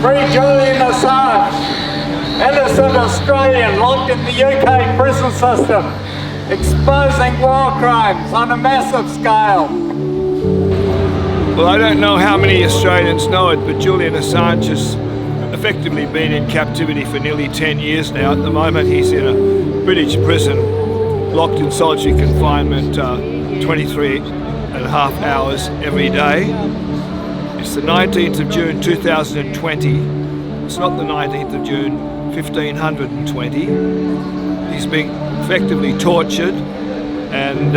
Free Julian Assange, innocent Australian locked in the UK prison system, exposing war crimes on a massive scale. Well, I don't know how many Australians know it, but Julian Assange has effectively been in captivity for nearly 10 years now. At the moment, he's in a British prison, locked in solitary confinement 23 and a half hours every day. It's the 19th of June 2020. It's not the 19th of June 1520. He's being effectively tortured, and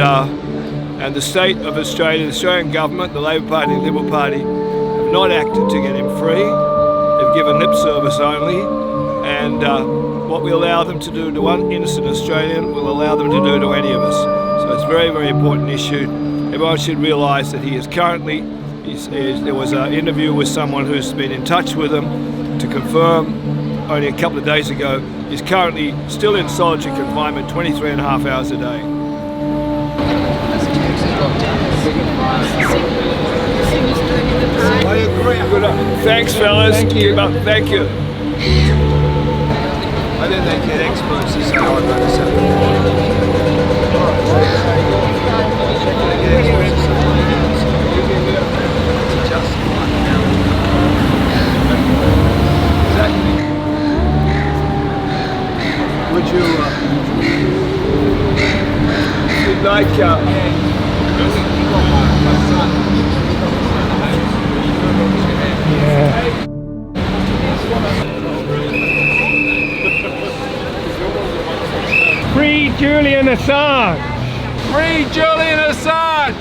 the state of Australia, the Australian government, the Labor Party, the Liberal Party have not acted to get him free. They've given lip service only, and what we allow them to do to one innocent Australian, we'll allow them to do to any of us. So it's a very, very important issue. Everyone should realise that he is currently, there was an interview with someone who's been in touch with him to confirm only a couple of days ago, he's currently still in solitary confinement 23 and a half hours a day. I agree. Good. Thanks, fellas. Thank you. Thank you. I think they get experts to say I don't Would you, you'd like, Free Julian Assange! Free Julian Assange!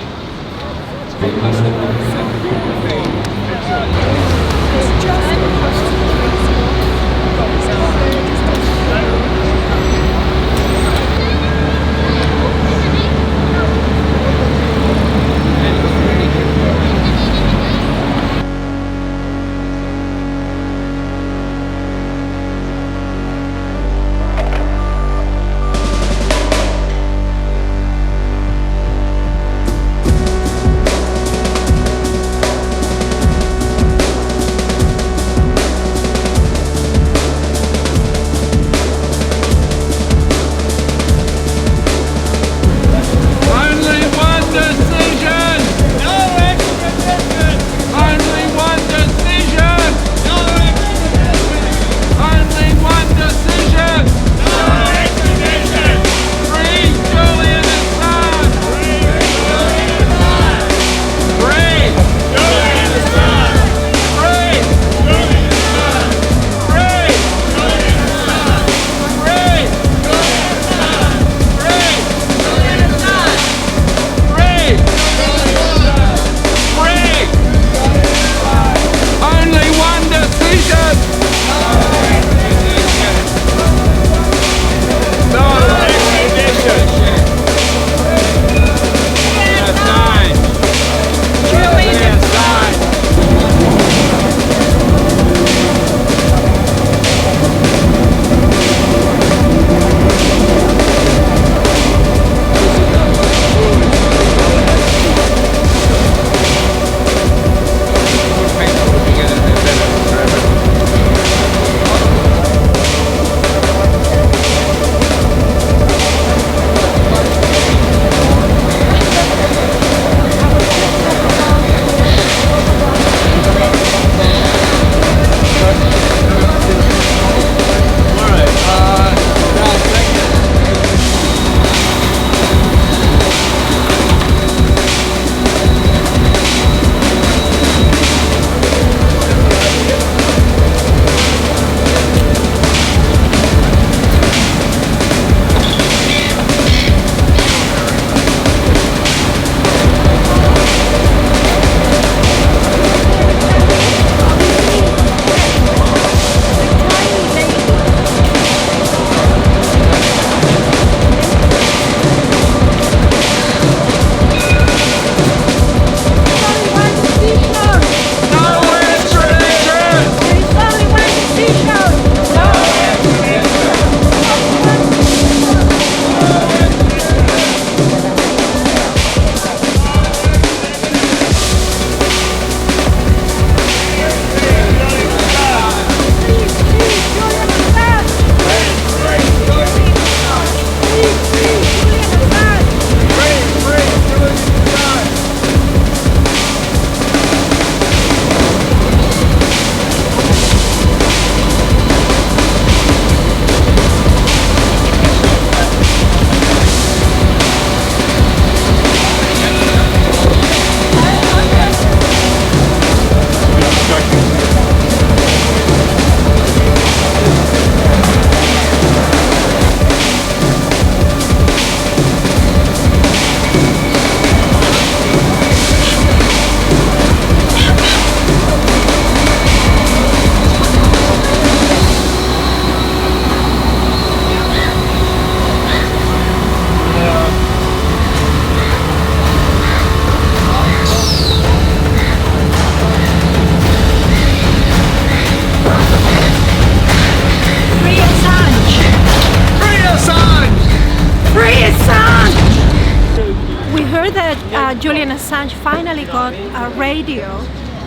Julian Assange finally got a radio,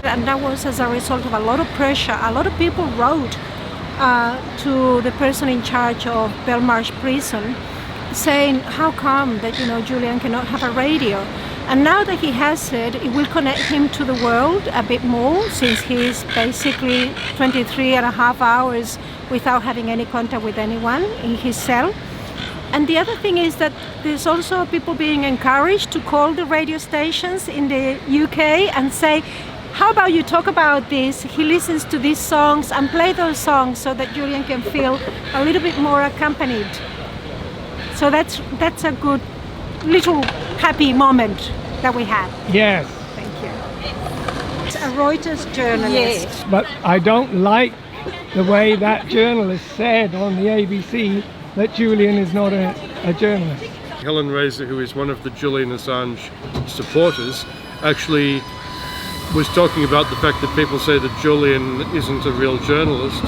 and that was as a result of a lot of pressure. A lot of people wrote to the person in charge of Belmarsh prison saying how come that Julian cannot have a radio. And now that he has it will connect him to the world a bit more, since he's basically 23 and a half hours without having any contact with anyone in his cell. And the other thing is that there's also people being encouraged to call the radio stations in the UK and say, how about you talk about this? He listens to these songs and play those songs so that Julian can feel a little bit more accompanied. So that's a good little happy moment that we had. Yes. Thank you. It's a Reuters journalist. Yes. But I don't like the way that journalist said on the ABC that Julian is not a journalist. Helen Razer, who is one of the Julian Assange supporters, actually was talking about the fact that people say that Julian isn't a real journalist,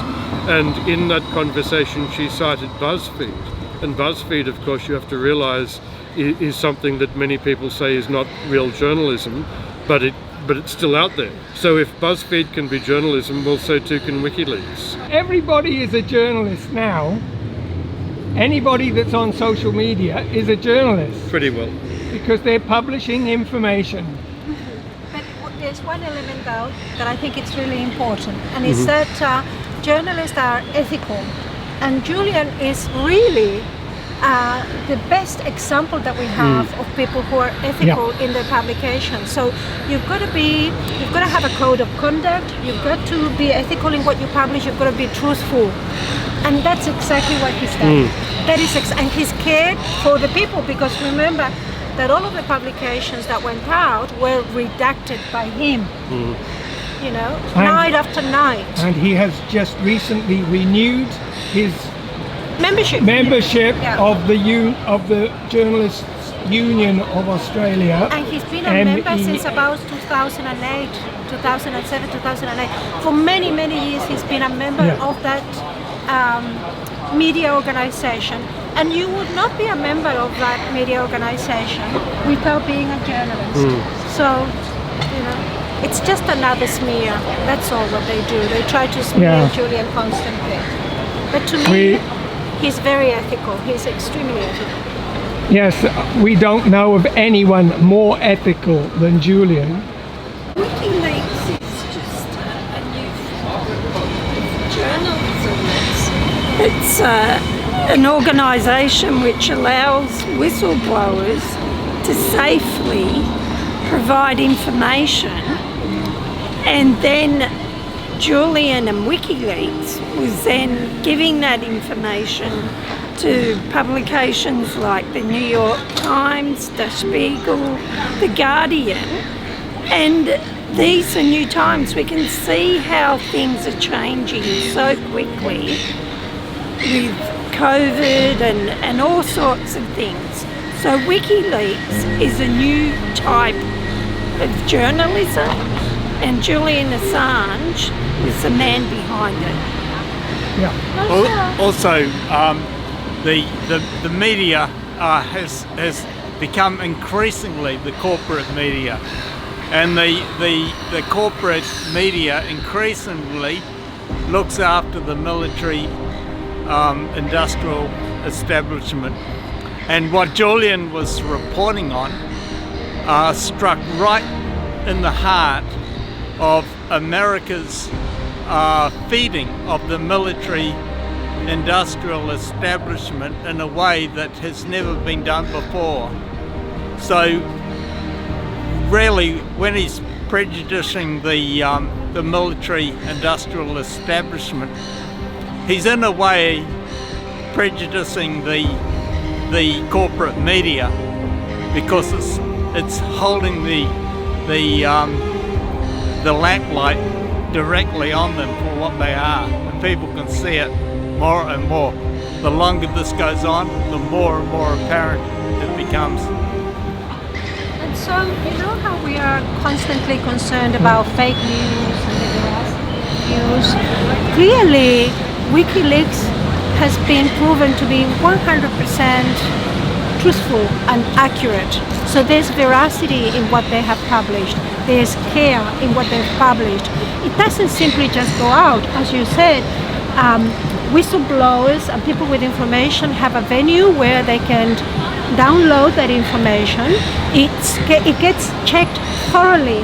and in that conversation she cited BuzzFeed. And BuzzFeed, of course, you have to realise, is something that many people say is not real journalism, but it's still out there. So if BuzzFeed can be journalism, well, so too can WikiLeaks. Everybody is a journalist now. Anybody that's on social media is a journalist. Pretty well. Because they're publishing information. But there's one element though that I think it's really important, and it's that journalists are ethical. And Julian is really the best example that we have of people who are ethical in their publication. So you've got to have a code of conduct, you've got to be ethical in what you publish, you've got to be truthful. And that's exactly what he's done. And he's cared for the people, because remember that all of the publications that went out were redacted by him. Night after night. And he has just recently renewed his membership of the Journalists Union of Australia. And he's been a member since about 2008, 2007, 2008. For many, many years he's been a member of that media organization. And you would not be a member of that media organization without being a journalist. So, it's just another smear. That's all what they do. They try to smear Julian constantly. But to me, he's very ethical. He's extremely ethical. Yes, we don't know of anyone more ethical than Julian. WikiLeaks is just a new form of journalism. It's an organisation which allows whistleblowers to safely provide information, and then Julian and WikiLeaks was then giving that information to publications like the New York Times, Der Spiegel, The Guardian, and these are new times. We can see how things are changing so quickly with COVID and all sorts of things. So WikiLeaks is a new type of journalism, and Julian Assange is the man behind it. Also, the media has become increasingly the corporate media, and the corporate media increasingly looks after the military industrial establishment. And what Julian was reporting on struck right in the heart of America's feeding of the military industrial establishment in a way that has never been done before. So really, when he's prejudicing the military industrial establishment, he's in a way prejudicing the corporate media, because it's holding the lamplight directly on them for what they are, and people can see it more and more. The longer this goes on, the more and more apparent it becomes. And so, you know how we are constantly concerned about fake news and the rest news? Clearly, WikiLeaks has been proven to be 100% truthful and accurate. So there's veracity in what they have published. There's care in what they've published. It doesn't simply just go out. As you said, whistleblowers and people with information have a venue where they can download that information. It gets checked thoroughly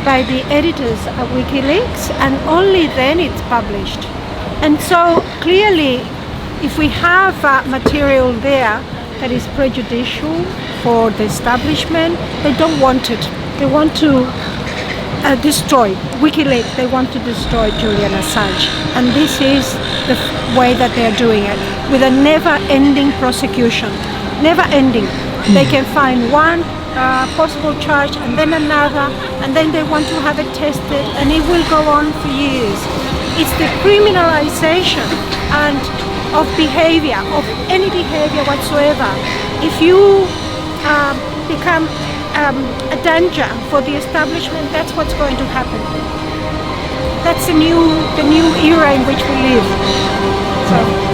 by the editors at WikiLeaks, and only then it's published. And so clearly, if we have material there that is prejudicial for the establishment, they don't want it. They want to destroy WikiLeaks. They want to destroy Julian Assange. And this is the way that they're doing it, with a never-ending prosecution. Never-ending. They can find one possible charge and then another, and then they want to have it tested, and it will go on for years. It's the criminalization and of behavior, of any behavior whatsoever. If you become a danger for the establishment, that's what's going to happen. That's the new era in which we live. So.